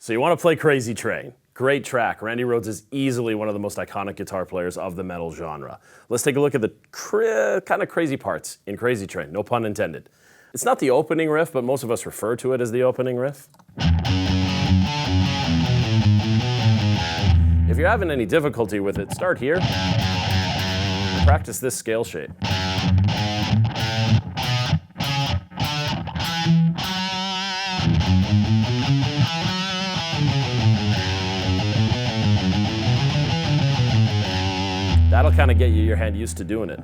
So you want to play Crazy Train. Great track. Randy Rhoads is easily one of the most iconic guitar players of the metal genre. Let's take a look at the kind of crazy parts in Crazy Train, no pun intended. It's not the opening riff, but most of us refer to it as the opening riff. If you're having any difficulty with it, start here. Practice this scale shape. That'll kind of get you your hand used to doing it.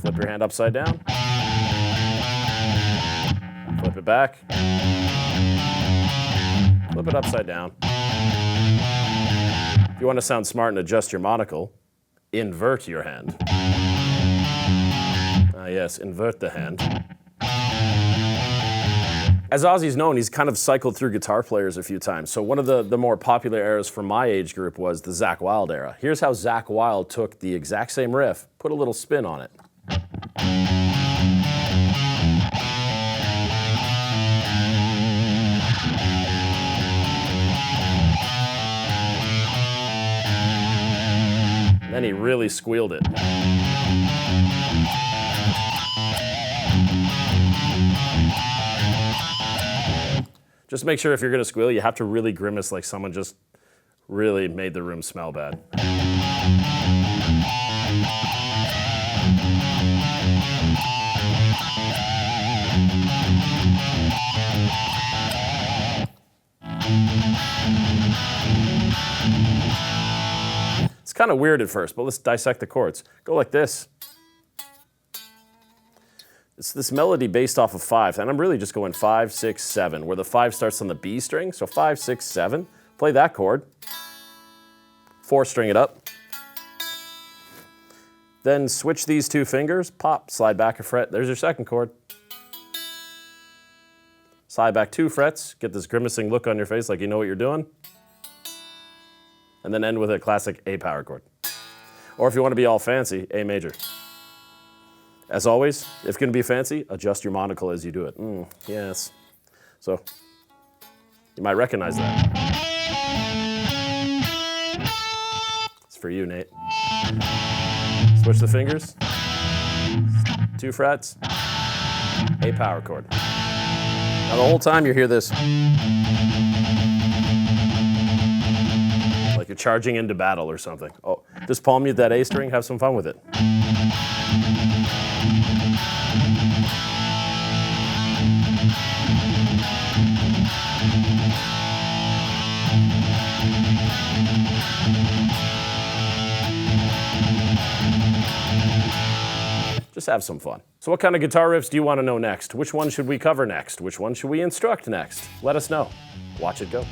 Flip your hand upside down. Flip it back. Flip it upside down. If you want to sound smart and adjust your monocle, invert your hand. Yes, invert the hand. As Ozzy's known, he's kind of cycled through guitar players a few times. So one of the more popular eras from my age group was the Zakk Wylde era. Here's how Zakk Wylde took the exact same riff, put a little spin on it. Then he really squealed it. Just make sure if you're going to squeal, you have to really grimace like someone just really made the room smell bad. It's kind of weird at first, but let's dissect the chords. Go like this. It's this melody based off of 5, and I'm really just going 5, 6, 7, where the 5 starts on the B string, so 5, 6, 7. Play that chord. 4 string it up. Then switch these 2 fingers, pop, slide back a fret. There's your second chord. Slide back 2 frets, get this grimacing look on your face like you know what you're doing. And then end with a classic A power chord. Or if you want to be all fancy, A major. As always, if you're going to be fancy, adjust your monocle as you do it. Yes. So, you might recognize that. It's for you, Nate. Switch the fingers. 2 frets. A power chord. Now the whole time you hear this, like you're charging into battle or something. Oh, just palm mute that A string, have some fun with it. Just have some fun. So what kind of guitar riffs do you want to know next? Which one should we cover next? Which one should we instruct next? Let us know. Watch it go.